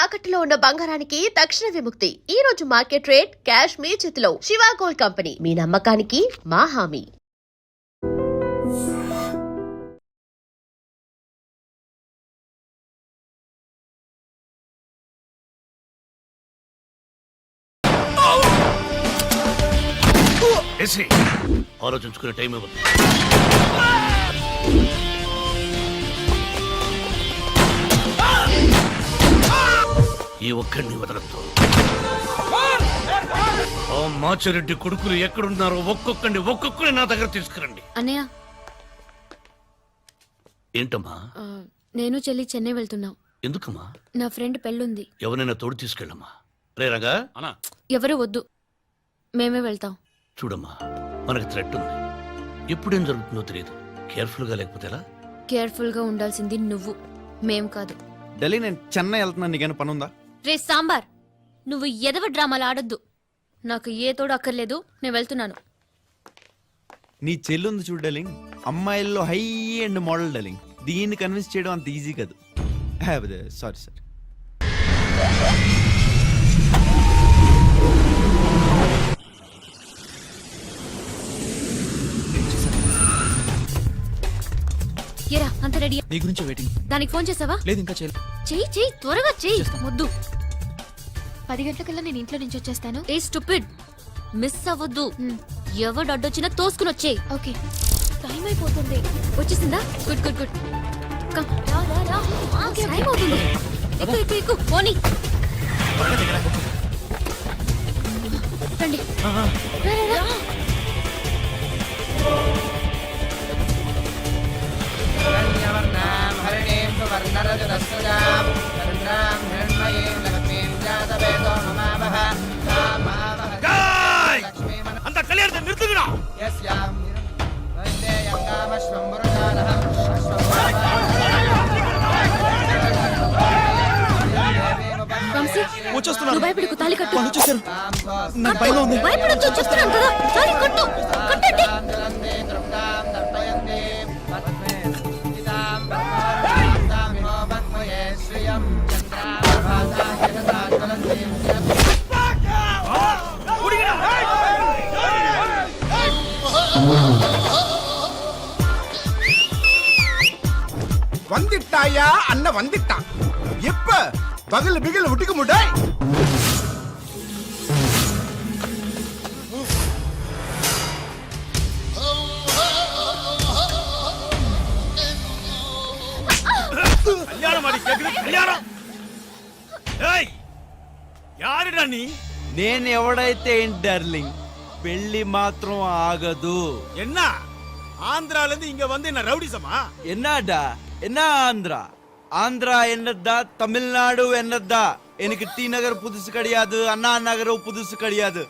తాకట్టులో ఉన్న బంగారానికి తక్షణ విముక్తి. ఈ రోజు మార్కెట్ రేట్ క్యాష్ మీ చేతిలో. శివ గోల్డ్ కంపెనీ, మీ నమ్మకానికి మా హామీ. ఆలోచించుకునే టైం ఇవ్వదు. ఈ ఒక్కడిని వదలద్దు. ఆ మాచిరెడ్డి కొడుకులు ఎక్కడున్నారో ఒక్కొక్కరిని నా దగ్గర తీసుకురండి. అన్నయ్య, ఏంటమ్మా? నేను చెల్లి చెన్నై వెళ్తున్నాం. ఎందుకమ్మా? నా ఫ్రెండ్ పెళ్ళుంది. ఎవరైనా తోడు తీసుకెళ్ళమ్మా. రే రంగా, ఎవరు వద్దు, మేమే వెళ్తాం. చూడమ్మా, మనకి థ్రెట్ ఉంది. ఎప్పుడేం జరుగుతుందో తెలియదు. కేర్ఫుల్ గా లేకపోతే ఎలా? కేర్ఫుల్ గా ఉండాల్సింది నువ్వు, మేం కాదు. ఢిల్లీ, నేను చెన్నై వెళ్తున్నాను. నీకేనా పని ఉందా? రే సాంబార్, నువ్వు ఎదవ డ్రామాలు ఆడొద్దు. నాకు ఏ తోడు అక్కర్లేదు, నేను వెళ్తున్నాను. నీ చెల్లి ఉంది చూడు డార్లింగ్, అమ్మాయిల్లో హై అండ్ మోడల్ డార్లింగ్. దీన్ని కన్విన్స్ చేయడం అంత ఈజీ కాదు. Sorry sir. ఏరా, అంత రెడీ? నీ గురించి వెయిటింగ్. దానికి ఫోన్ చేసావా? లేదు, ఇంకా చేయలేదు. చెయ్యి త్వరగా చెయ్యి. వద్దు, 10 గంటలకల్లా నేను ఇంట్లో నుంచి వచ్చేస్తాను. ఏ స్టూపిడ్, మిస్ అవ్వద్దు. ఎవడు అడ్డొచ్చినా తోసుకుని వచ్చేయి. ఓకే, టైం అయిపోతుంది. వచ్చేసిందా? Good good good. కమ్, రా రా రా. టైం అవుతుంది. ఎక్కు ఎక్కు ఎక్కు, పోనీ. రండి, రా రా రా. అంత కళ్యాణ నిర్తుగా వంశీ, వచ్చేస్తున్నాను. నువ్వు భయపడకు, తాళి కట్టు. వాళ్ళు వచ్చేసారు. నాకు భయం ఉంది. భయపడొద్దు, చెప్తున్నాను కదా. తాళి కట్టు, కట్టండి. வந்திட்டாயா அண்ணன் வந்துட்டான். எப்ப பகல் பிகல் விட்டுக்க முட்டாய். கல்யாணம் ஆடி கேக்குது. கல்யாணம் యారుడా నీ? నేను ఎవడైతే ఏంటి డార్లింగ్, పెళ్లి మాత్రం ఆగదు. ఎన్నా ஆந்திரால இருந்து இங்க வந்து என்ன ரவுடிசமா? என்னடா என்ன ஆந்திரா? ஆந்திரா என்னதா, தமிழ்நாடு என்னதா? எனக்கு டி நகர் புதுசு கிடையாது, அண்ணா நகர் புதுசு கிடையாது.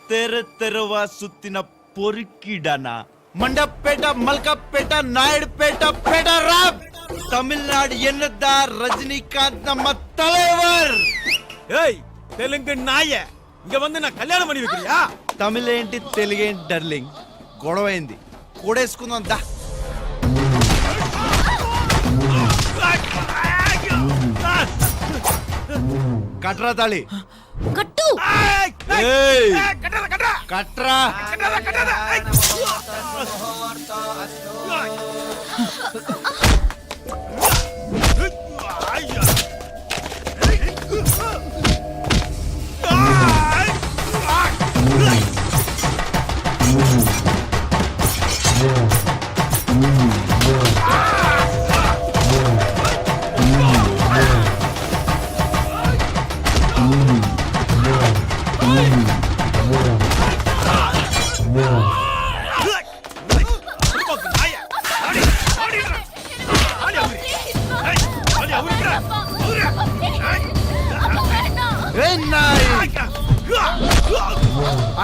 தெருவா சுத்தின பொறுக்கிடானா. மண்டப்பேட்ட, மல்கப்பேட்ட, நாயுடுபேட்ட, பேட்டராப். தமிழ்நாடு என்னதா? ரஜினிகாந்த் நம்ம தலைவர். ஏய் தெலுங்கு நாய, இங்க வந்து நான் கல்யாணம் பண்ணி வைக்கிறியா? తమిళేంటి తెలుగేంటి డార్లింగ్, గొడవైంది, కూడేసుకుందాం దా. కట్రా తాళి కట్టు. కట్రా.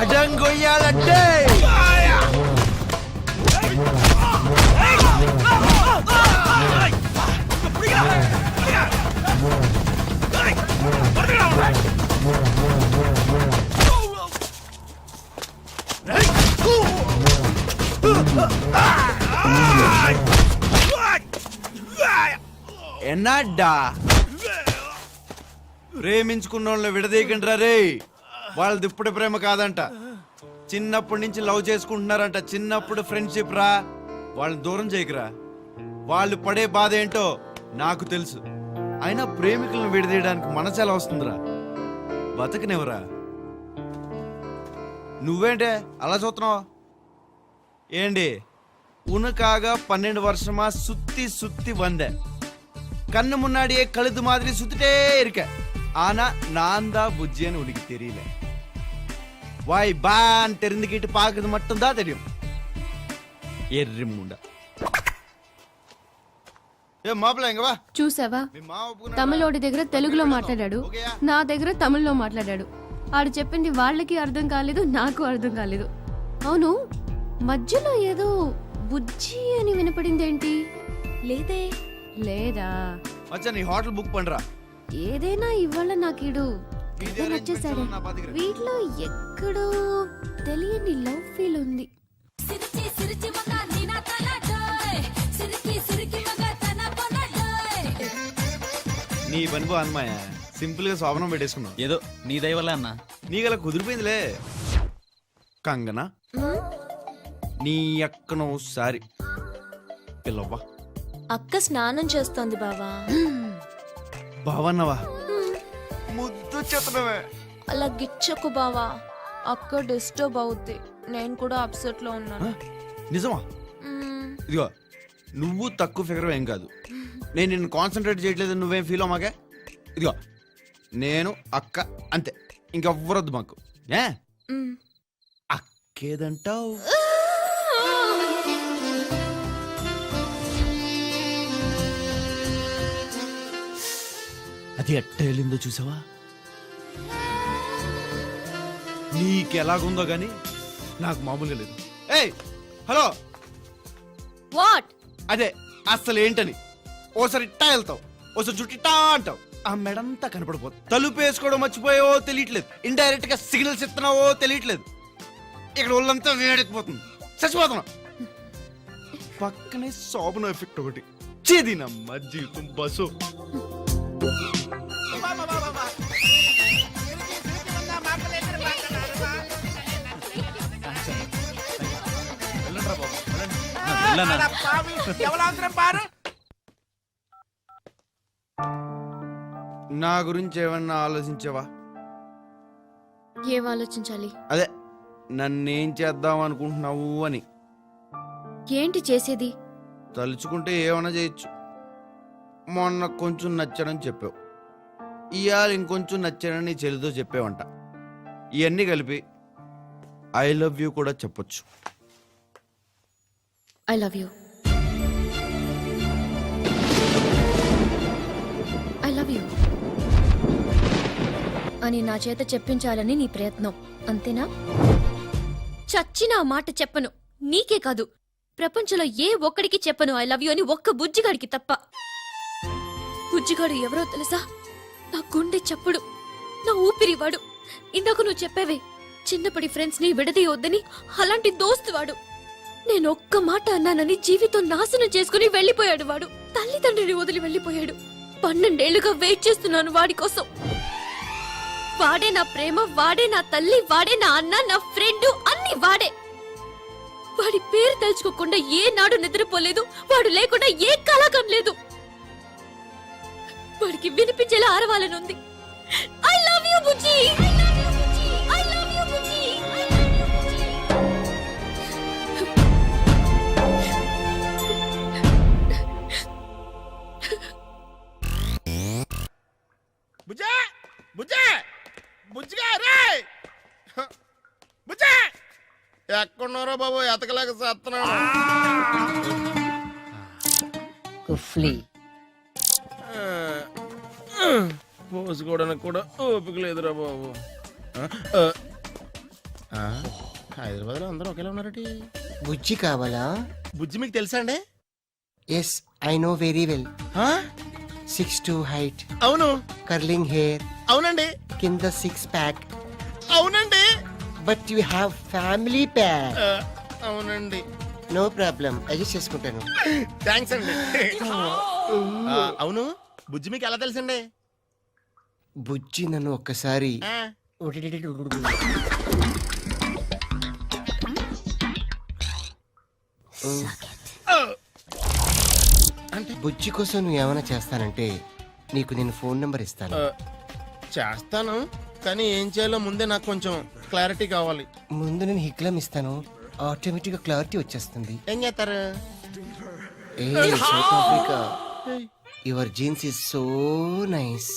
అడంగొయ్యాలంటే என்னடா ప్రేమించుకున్న వాళ్ళని విడదీయకండి రే. వాళ్ళది ఇప్పుడే ప్రేమ కాదంట, చిన్నప్పటి నుంచి లవ్ చేసుకుంటున్నారంట. చిన్నప్పుడు ఫ్రెండ్షిప్ రా, వాళ్ళని దూరం చేయకురా. వాళ్ళు పడే బాధ ఏంటో నాకు తెలుసు. అయినా ప్రేమికులను విడదీయడానికి మనసు ఎలా వస్తుందిరా? బతకనివరా. నువ్వేంటే అలా చూస్తున్నావు? ఏంటి ఉనకాగా 12 வருஷமா சுத்தி சுத்தி வந்தேன். கண்ணு முன்னாடியே கழுது மாதிரி சுத்திட்டே இருக்க. ஆனா நான் தான் புஜ்ஜின்னு உனக்கு தெரியல. வாய் பான் தெரிந்துக்கிட்டு பார்க்கறது மட்டும் தான் தெரியும். ఎర్రి ముండ. ఏ మాపల ఇంక వా. చూసావా, మీ మావ ఒప్పుకున్నాడా? తమిళోడి దగ్గర తెలుగులో మాట్లాడాడు, ఓకేయా? నా దగ్గర తమిళ్లో మాట్లాడాడు. ఆడు చెప్పింది వాళ్ళకి అర్థం కాలేదు, నాకు అర్థం కాలేదు. అవును, మధ్యలో ఏదో బుజ్జి అని వినపడిందేంటి? లేదే. లేదా? మచ్చా నీ హోటల్ బుక్ పండ్రా. ఏదైనా ఇవాళ నాకీడు వీడియో తెగ నచ్చేసాడే. నా పాతికి వీటిలో ఎక్కడో తెలియని లవ్ ఫీల్ ఉంది. నీ పని బా అన్నమాయ సింపుల్ గా శోభనం పెట్టేసుకున్నావు. ఏదో నీ దయ వల్ల అన్నా. నీకలా కుదిరిపోయిందిలే. కంగనా, నీ అక్కనో సారి పిల్లవ్వా. అక్క స్నానం చేస్తోంది బావా. బావన్నవా? ముద్దు చెత్తనవే. అలా గిచ్చకు బావా, అక్క డిస్టర్బ్ అవుద్ది. నేను కూడా అప్సెట్ లో ఉన్నాను. నిజమా? ఇదిగో నువ్వు తక్కువ ఫిగర్ ఏం కాదు. నేను నిన్ను కాన్సన్ట్రేట్ చేయట్లేదు, నువ్వేం ఫీల్ అవ్వమాకే. ఇదిగో నేను అక్క అంతే, ఇంకెవ్వరొద్దు మాకు. ఏ అక్కేదంటావు? అది ఎట్ట వెళ్ళిందో చూసావా? నీకెలాగుందో గాని నాకు మామూలుగా లేదు. ఏయ్ హలో, వాట్? అదే అసలు ఏంటని. ఓసారి ఇట్టా వెళ్తావు, ఓసారి చుట్టిట్టా అంటావు, ఆ మెడంతా కనపడిపోతుంది. తలుపు వేసుకోవడం మర్చిపోయావో తెలియట్లేదు, ఇండైరెక్ట్ గా సిగ్నల్స్ ఇస్తున్నావో తెలియట్లేదు. ఇక్కడ ఒళ్ళంతా వేడెక్కిపోతుంది, చచ్చిపోతున్నా. పక్కనే శోభన ఎఫెక్ట్ ఒకటి. చేది నమ్మ జీవితం బస్సు. నా గురించి ఏమన్నా ఆలోచించావా? ఏం ఆలోచించాలి? అదే నన్నేం చేద్దాం అనుకుంటున్నావు అని. ఏంటి చేసేది? తలుచుకుంటే ఏమైనా చేయొచ్చు. మొన్న కొంచెం నచ్చానని చెప్పావు, ఇవాళ ఇంకొంచెం నచ్చానని నీ చెల్లితో చెప్పావంట. ఇవన్నీ కలిపి ఐ లవ్ యూ కూడా చెప్పొచ్చు. I love you. I love you అని నా చేత చెప్పించాలని నీ ప్రయత్నం, అంతేనా? చచ్చిన ఆ మాట చెప్పను, నీకే కాదు ప్రపంచంలో ఏ ఒక్కడికి చెప్పను ఐ లవ్ యూ అని, ఒక్క బుజ్జిగాడికి తప్ప. బుజ్జిగాడు ఎవరో తెలుసా? నా గుండె చప్పుడు, నా ఊపిరివాడు. ఇందాక నువ్వు చెప్పావే చిన్నప్పటి ఫ్రెండ్స్ ని విడదీయొద్దని, అలాంటి దోస్తువాడు. నేను ఒక్క మాట అన్నానని జీవితం నాశనం చేసుకుని వెళ్లిపోయాడు వాడు. తల్లిదండ్రిని వదిలి వెళ్లిపోయాడు. 12 ఏళ్లుగా వెయిట్ చేస్తున్నాను వాడి కోసం. వాడే నా ప్రేమ, వాడే నా తల్లి, వాడే నా అన్న, నా ఫ్రెండ్, అన్ని వాడే. వాడి పేరు తలుచుకోకుండా ఏ నాడు నిద్రపోలేదు, వాడు లేకుండా ఏ కలకం లేదు. వాడికి వినిపించేలా ఆరవాలని ఉంది. ఐ లవ్ యూ బుజ్జి, ఐ లవ్ యూ బుజ్జి, ఐ లవ్ యూ బుజ్జి, ఐ లవ్ యూ బుజ్జి. బుజ్జా బుజ్జా బుజ్జిగా రే బుజ్జా, ఎక్కడున్నారో బాబు, ఎతకలేక చేస్తున్నాను. కుఫ్లీ పోసుకోవడానికి కూడా ఓపిక లేదురా బాబు. హైదరాబాద్ లో అందరూ ఒకేలా ఉన్నారటి. బుజ్జి కావాలా? బుజ్జి మీకు తెలుసా అండి? Yes, I know very well. 6'2" height, అవును. కర్లింగ్ హెయిర్, అవునండి. కింద 6 ప్యాక్. అవునండి. But you have family pack. అవునండి. నో ప్రాబ్లం, అడ్జస్ట్ చేసుకుంటాను. థ్యాంక్స్ అండి. అవును, బుజ్జి మీకు ఎలా తెలుసండి? బుజ్జి నన్ను ఒక్కసారి అంటే బుజ్జి కోసం నువ్వు ఏమైనా చేస్తానంటే నీకు నేను ఫోన్ నెంబర్ ఇస్తాను. చేస్తాను, కానీ ఏం చేయాలో ముందే నాకు కొంచెం క్లారిటీ కావాలి. ముందు నేను హిక్లం ఇస్తాను, ఆటోమేటిక్ గా క్లారిటీ వచ్చేస్తుంది. ఏం చేస్తారు? ఏ South Africa, your jeans is so nice.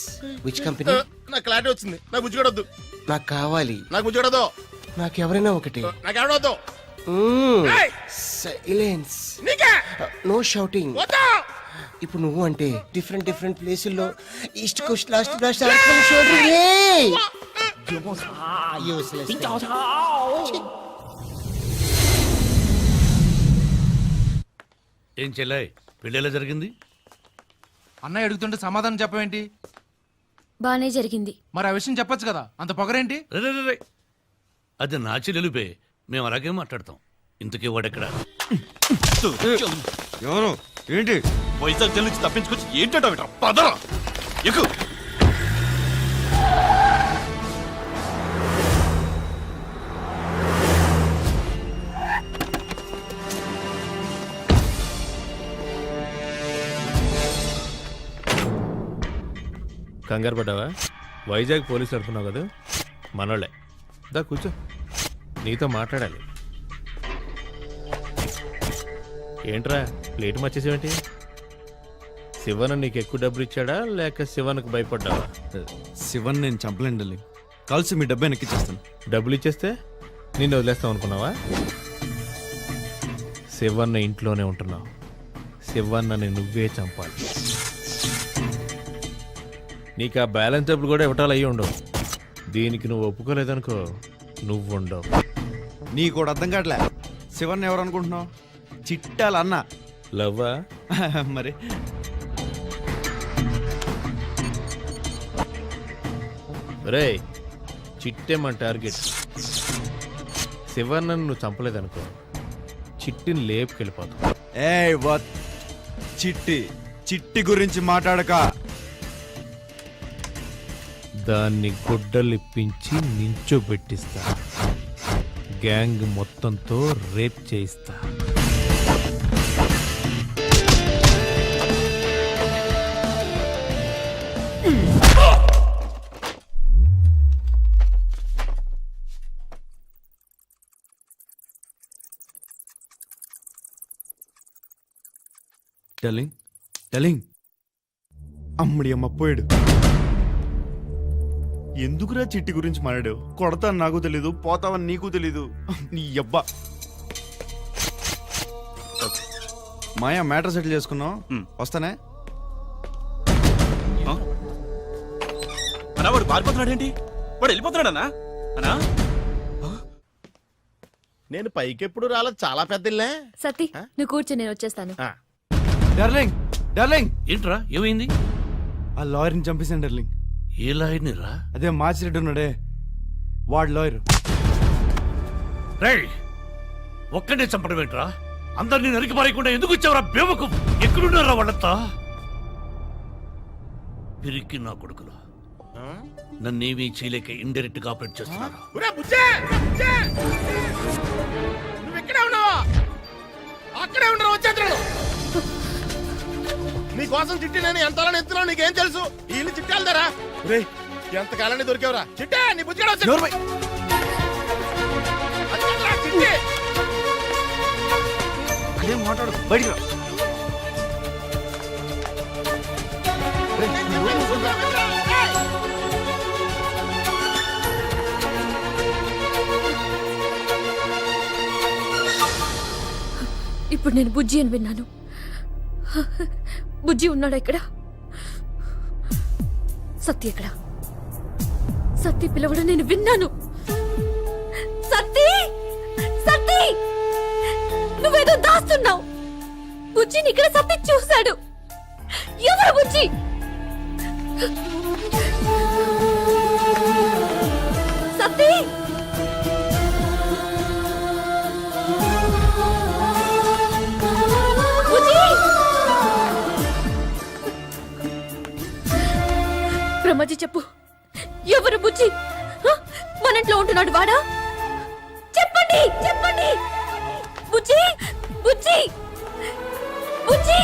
Which company? నాకు క్లారిటీ వచ్చింది. నాకు బుజ్జిగడొద్దు. నాకు కావాలి. నాకు బుజ్జిగడొద్దు. నాకు ఎవరైనా ఒకటి. నాకు ఎవడొద్దు. సైలెన్స్, నీకే నో షౌటింగ్. వద్దు. ఇప్పుడు నువ్వు అంటే డిఫరెంట్ డిఫరెంట్ ప్లేసుల్లో ఈస్ట్ కోస్ట్ లాస్ట్ ఏం చెల్లాయ్, పెళ్ళి ఎలా జరిగింది? అన్నయ్య అడుగుతుంటే సమాధానం చెప్పవేంటి? బానే జరిగింది. మరి ఆ విషయం చెప్పొచ్చు కదా, అంత పొగరేంటి? రే, రే, రే, రే. అది నా చెల్లెలిపే, మేము అలాగే మాట్లాడతాం. ఇంతకీ వాడెక్కడ? ఎవరు? ఏంటి? వైజాగ్ జైలు నుంచి తప్పించుకొచ్చి ఏంటో పదరా ఎక్కు. కంగారు పడ్డావా? వైజాగ్ పోలీసు అనుకున్నావు కదా, మనోళ్ళే. దా కూర్చో, నీతో మాట్లాడాలి. ఏంట్రా ప్లేట్ మర్చేసేవేంటి? శివన్ నీకు ఎక్కువ డబ్బులు ఇచ్చాడా లేక శివన్కు భయపడ్డావా? శివన్ నేను చంపలేండి, కలిసి మీ డబ్బు ఎక్కిచ్చేస్తాను. డబ్బులు ఇచ్చేస్తే నిన్ను వదిలేస్తాం అనుకున్నావా? శివన్న ఇంట్లోనే ఉంటున్నావు, శివన్నని నువ్వే చంపాలి. నీకు ఆ బ్యాలెన్స్ డబ్బులు కూడా ఇవ్వటాలు అయ్యి ఉండవు. దీనికి నువ్వు ఒప్పుకోలేదనుకో, నువ్వు ఉండవు. నీ కూడా అర్థం కావట్లే. శివన్ ఎవరు అనుకుంటున్నావు? చిట్టాల అన్న. లవ్వా? మరి రే, చిట్టే మన టార్గెట్. శివన్నను నువ్వు చంపలేదనుకో, చిట్టిని లేపుకెళ్ళిపోతావు. చిట్టి చిట్టి గురించి మాట్లాడక. దాన్ని గుడ్డలిప్పించి నించోబెట్టిస్తా, గ్యాంగ్ మొత్తంతో రేప్ చేయిస్తా. టెలింగ్ టెలింగ్ అమ్మడి అమ్మ పోయాడు. ఎందుకురా చిట్టి గురించి మాట్లాడావు? కొడతాను నాకు తెలీదు, పోతావని నీకు తెలీదు. నీ అబ్బా. మాయా మ్యాటర్ సెటిల్ చేసుకున్నాం, వస్తానే. అన్నా వాడు పారిపోతున్నాడేంటి? వాడు వెళ్ళిపోతున్నాడన్నా? అన్నా నేను పైకెప్పుడు రాలేదు, చాలా పెద్ద ఇల్లే. సతీ నువ్వు కూర్చో, నేను వచ్చేస్తాను. డార్లింగ్ డార్లింగ్, ఏంట్రా ఏమైంది? ఆ లాయర్ని చంపేశాను డార్లింగ్. ఏ లాయర్ని రా? అదే మార్చిరెడ్డి ఉన్నాడే, వాడు లాయర్. రేయ్, ఒక్కడే చంపడం ఏంట్రా? అందరినీ నరికి పారేయకుండా ఎందుకు వచ్చావురా బేవకు? ఎక్కడున్నారా వాళ్ళంతా? పిరికి నా కొడుకులు నన్నేమీ చేయలేక ఇండైరెక్ట్ గా ఆపరేట్ చేస్తున్నారు. నువ్వు ఇక్కడే ఉన్నావా? అక్కడే ఉండరు, వచ్చేస్తున్నాడు. నీ కోసం చిట్టి నేను ఎంతలా ఎత్తున్నావు నీకేం తెలుసు? ఈ ఇల్లు చిట్టి వెళ్తారా? ఎంతకాలాన్ని దొరికేవరా చిట్టే? నీ బుజ్జిగా చిట్టి అదే మాట్లాడు, బయటికి రా. ఇప్పుడు నేను బుజ్జి అని విన్నాను. బుజ్జి ఉన్నాడా ఇక్కడ? సత్తి ఎక్కడ? సత్తి పిలవడం నేను విన్నాను. సత్తి, సత్తి, నువ్వేదో దాస్తున్నావు. బుజ్జిని ఇక్కడ సత్తి చూశాడు. ఎవరు బుజ్జి? సత్తి, బ్రహ్మజీ చెప్పు, బుజ్జి మన ఇంట్లో ఉంటున్నాడు వాడా? చెప్పండి చెప్పండి. బుజ్జి బుజ్జి బుజ్జి,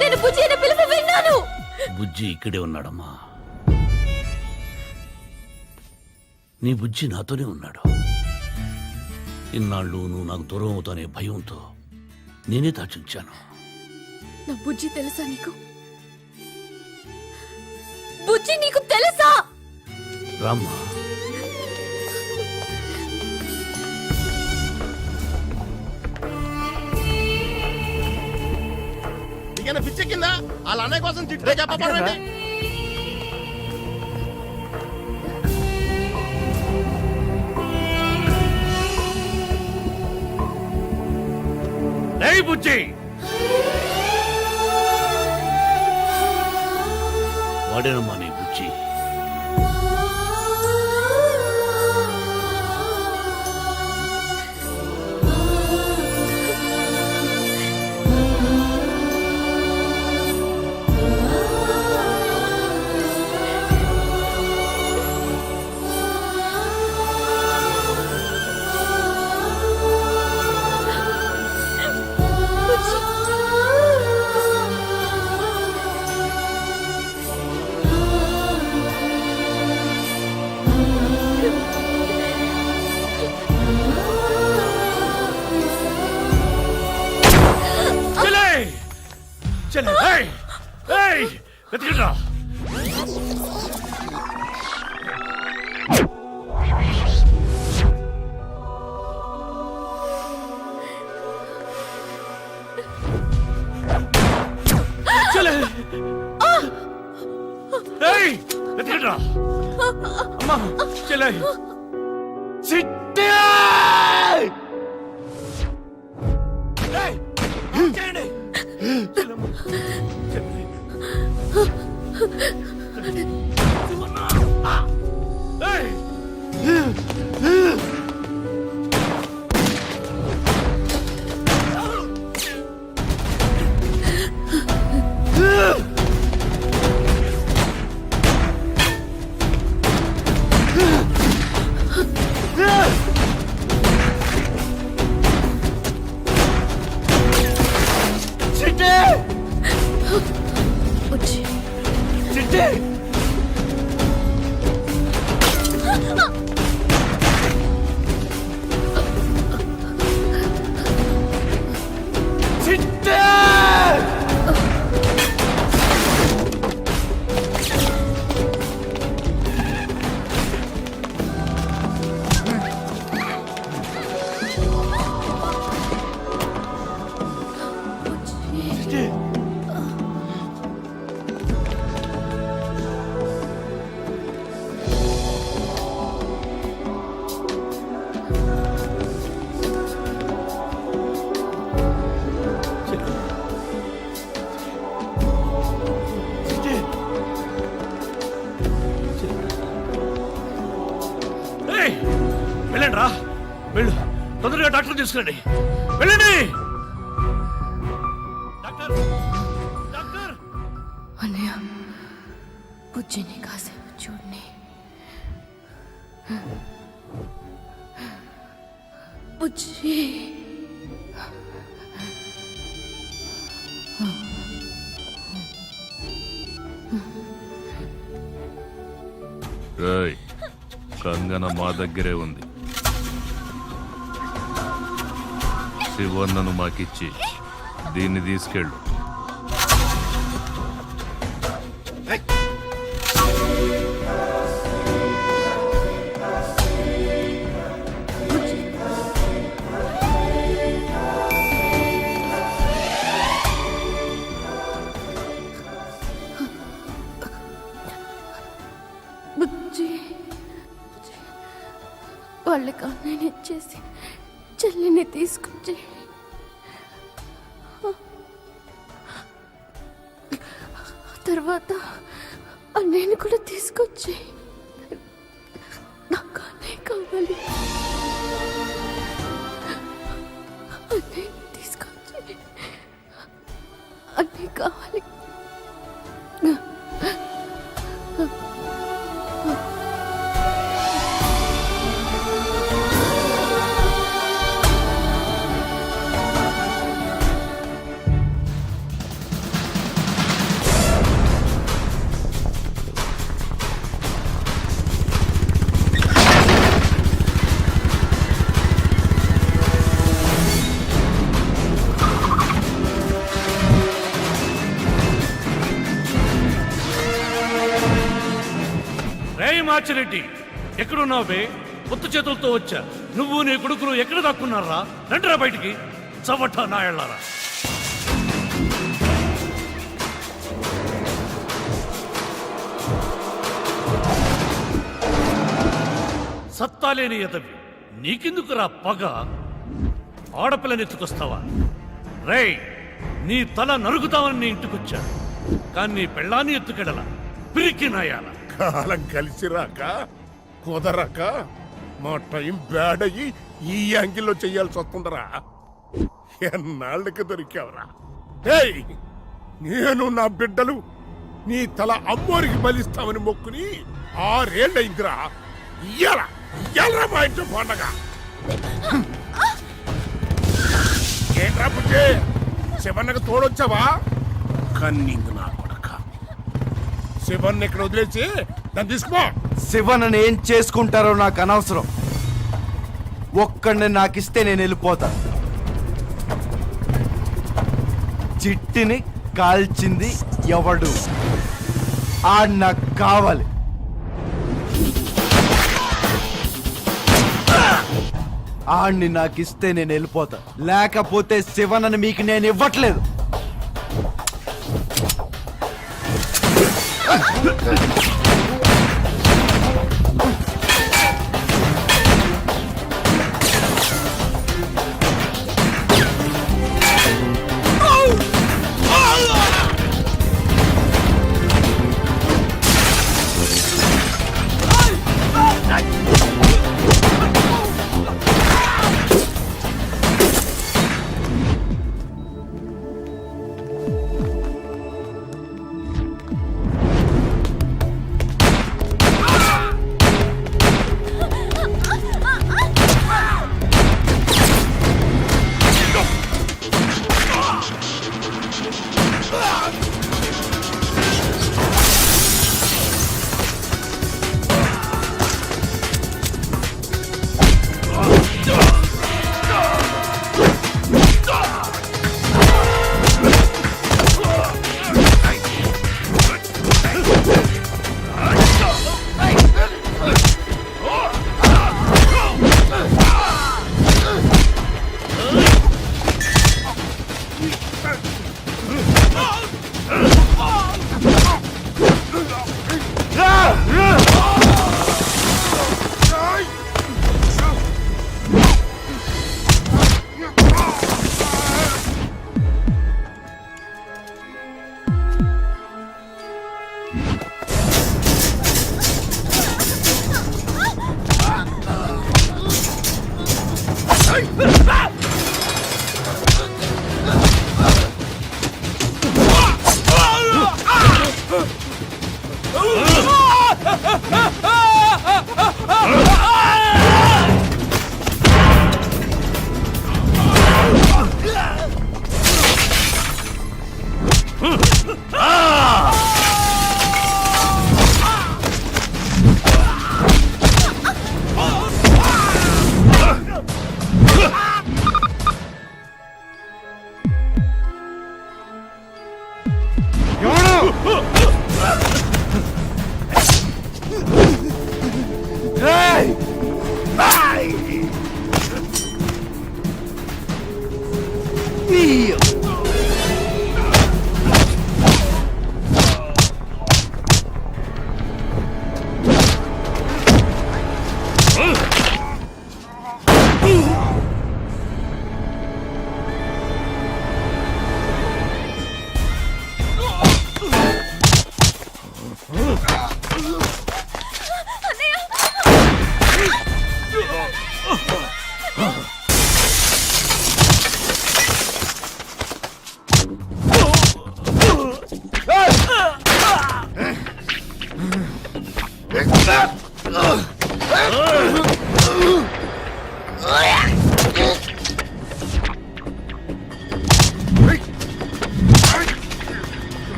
నేను బుజ్జి అనే పిలుపు విన్నాను. బుజ్జి ఇక్కడే ఉన్నాడమ్మా. నీ బుజ్జి నాతోనే ఉన్నాడు. ఇన్నాళ్ళు నువ్వు నాకు దూరం అవుతానే భయంతో నేనే దాచుంచాను. నా బుజ్జి తెలుసా నీకు? బుజ్జి నీకు తెలుసా? రామ్మా. నీకైనా పిచ్చెక్కిందా? వాళ్ళ అన్నయ్య కోసం చిట్టే చెప్పబడండి. ఏయ్ బుజ్జి, వాడేనమ్మా నీ బుజ్జి. చెల్లె, ఏయ్, ఏయ్, వెతికిరా. చెల్లె, ఏయ్, వెతికిరా. అమ్మా, చెల్లె, చిట్టి. ఏయ్, చేయండి. వెళ్ళండి రా, వెళ్ళు. తొందరగా డాక్టర్ తీసుకురండి. వెళ్ళండి. Doctor, doctor. అన్నయ్య, బుజ్జిని కాసేపు చూడని. బుజ్జి, కంగన మా దగ్గరే ఉంది. శివన్నను మాకిచ్చి దీన్ని తీసుకెళ్ళు. వాళ్ళకి అన్నయ్యని ఇచ్చేసి చెల్లిని తీసుకొచ్చి తర్వాత అన్నయ్యని కూడా తీసుకొచ్చి నాకు అన్నయ్య కావాలి. అన్నయ్యని తీసుకొచ్చి అన్నయ్య కావాలి. లచ్చిరెడ్డి ఎక్కడున్నావు బే? కొత్త చేతులతో వచ్చా. నువ్వు నీ కొడుకులు ఎక్కడ దాక్కున్నారా? రండిరా బయటికి, చవట నాయళ్ళారా. సత్తాలేని ఎదవి నీకెందుకురా పగ? ఆడపిల్లని ఎత్తుకొస్తావా? రేయ్, నీ తల నరుగుతావని నీ ఇంటికొచ్చా, కానీ నీ పెళ్ళాన్ని ఎత్తుకెడలా. పిరికి నాయాల. కాలం కలిసి రాక కుదరక మా టైం బ్యాడ్ అయ్యి ఈ యాంగిల్లో చెయ్యాల్సి వస్తుందరా. ఎన్నాళ్ళకి దొరికావురా? ఏయ్, నేను నా బిడ్డలు నీ తల అమ్మోరికి బలిస్తామని మొక్కుని 6 ఏళ్ళయిందిరా. ఇయ్యాలరా మా ఇంట్లో పండగ. ఏంట్రా పుట్టే, శివన్నకు తోడొచ్చావా? కన్నింగ్ నా కొడక. శివన్ ఇక్కడ వదిలేసి దాన్ని తీసుకో. శివనని ఏం చేసుకుంటారో నాకు అనవసరం. ఒక్కడిని నాకిస్తే నేను వెళ్ళిపోతా. చిట్టిని కాల్చింది ఎవడు? ఆడు నాకు కావాలి. ఆడిని నాకిస్తే నేను వెళ్ళిపోతా, లేకపోతే శివనని మీకు నేను ఇవ్వట్లేదు.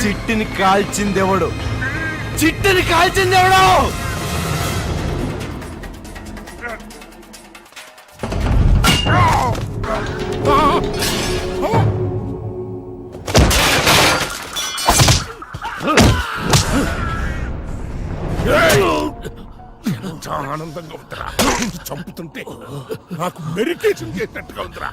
చిట్టిని కాల్చిందెవడు? చిట్టని కాల్చింది ఎవడో ఎంత ఆనందంగా ఉందిరా నిన్ను చంపుతుంటే నాకు మెడిటేషన్ చేసినట్టుగా ఉందిరా.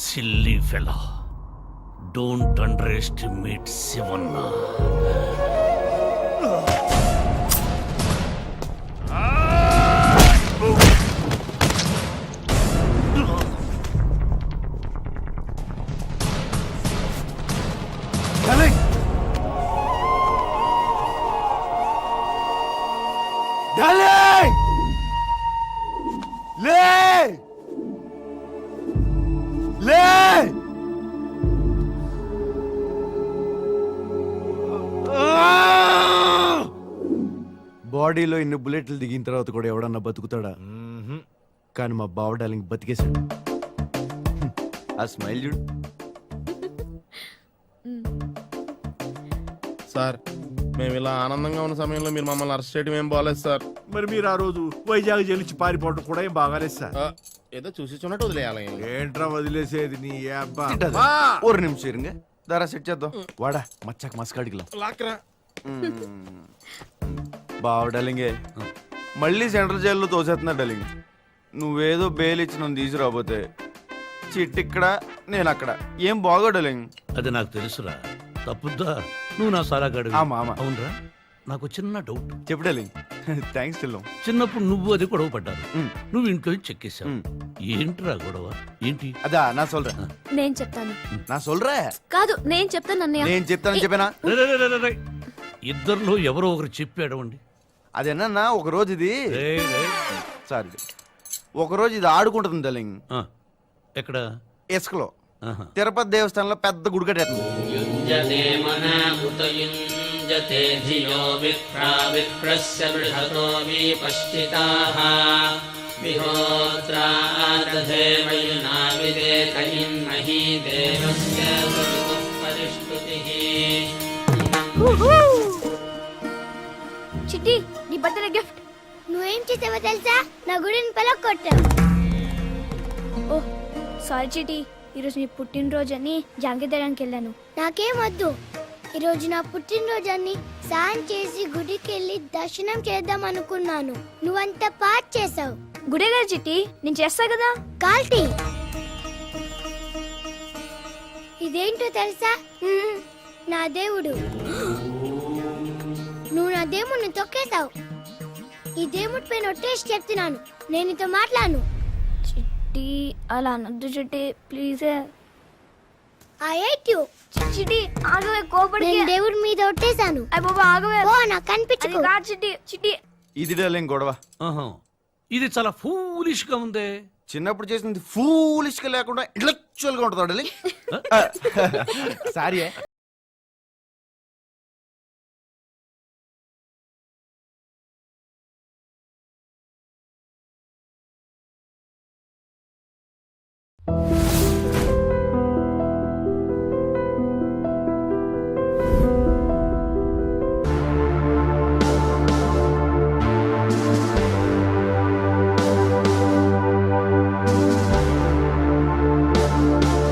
Silly fellow, don't underestimate Shivanna. Darling! లే లే బాడీలో ఇన్ని బుల్లెట్లు దిగిన తర్వాత కూడా ఎవడన్నా బతుకుతాడా? కానీ మా బావ డార్లింగ్ బతికేశాడు. ఆ స్మైల్ చూడు. సార్ మేము ఇలా ఆనందంగా ఉన్న సమయంలో మీరు మమ్మల్ని అరెస్ట్ చేయడం ఏం బాగాలేదు సార్. మరి మీరు ఆ రోజు వైజాగ్ జైలు నుంచి పారిపోవడం కూడా ఏం బాగాలేదు సార్. ఏదో చూసి చూడట్టు వదిలేయాలి. ఏంట్రా వదిలేసేది నీ అబ్బా. తిట్టదా? ఒక నిమిషం ఇరుంగ. దారా సెట్ చేద్దాం. వాడా మచ్చాక మస్కాడికి లాక్రా. బావ డార్లింగే మళ్ళీ సెంట్రల్ జైల్లో తోసేస్తున్నా డార్లింగ్. నువ్వేదో బెయిల్ ఇచ్చి నన్ను తీసుకురాబోతే చిట్టి ఇక్కడ నేను అక్కడ ఏం బాగో డార్లింగ్. అది నాకు తెలుసురా, తప్పుద్దా? నువ్వు నా సారాగాడు. ఆమా ఆమా అవునరా, నాకు చిన్న డౌట్. చెప్పు డార్లింగ్. థ్యాంక్స్ చెల్లం. చిన్నప్పుడు నువ్వు అది గొడవ పడ్డారు, నువ్వు ఇంట్లో చెక్కేశావు. ఏంట్రా గొడవ? ఏంటి? అదా నా సొల్రా. నేను చెప్తాను. నా సొల్రా. కాదు నేను చెప్తాను అన్నయ్య. నేను చెప్తానని చెప్పానా? ఇద్దరిలో ఎవరో ఒకరు చెప్పాడవండి. అదేనా ఒక రోజు ఇది సారీ ఒక రోజు ఇది ఆడుకుంటుంది డార్లింగ్. ఎక్కడ? ఇసుకలో తిరుపతి దేవస్థానంలో పెద్ద గుడి కట్టేస్తుంది. చిట్టి నీ బర్త్డే గిఫ్ట్. నువ్వేం చేసావో తెలుసా? నా గుడిని పలకొట్టావు. ఓ సారీ చిట్టి, ఈరోజు నీ పుట్టినరోజు అని జాంగి తేడానికి వెళ్ళాను. నాకేం వద్దు. ఈరోజు నా పుట్టినరోజాన్ని సాయం చేసి గుడికి వెళ్ళి దర్శనం చేద్దాం అనుకున్నాను. నువ్వంతా పాట్ చేసావు. గుడే గారు చిట్టి, నేను చేస్తా కదా. కాల్టీ ఇదేంటో తెలుసా? నా దేవుడు. నువ్వు నా దేవుడిని తొక్కేశావు. ఈ దేవుడి పైన ఒట్టేసి చెప్తున్నాను, నేను నీతో మాట్లాడను. చిట్టి అలా అనొద్దు చిట్టి, ప్లీజ్. I hate you. చిట్టి ఆగవే, కోపడి. నేను దేవుడి మీద ఒట్టేశాను. అయ్య బాబా ఆగవే. ఓ నాకు కనిపించకు. అది కాదు చిట్టి. చిట్టి ఇది డార్లింగ్ గొడవ. ఇది చాలా ఫూలిష్ గా ఉంది. చిన్నప్పుడు చేసింది ఫూలిష్ గా లేకుండా ఇంటలెక్చువల్ గా ఉంటుంది డార్లింగ్. సారీ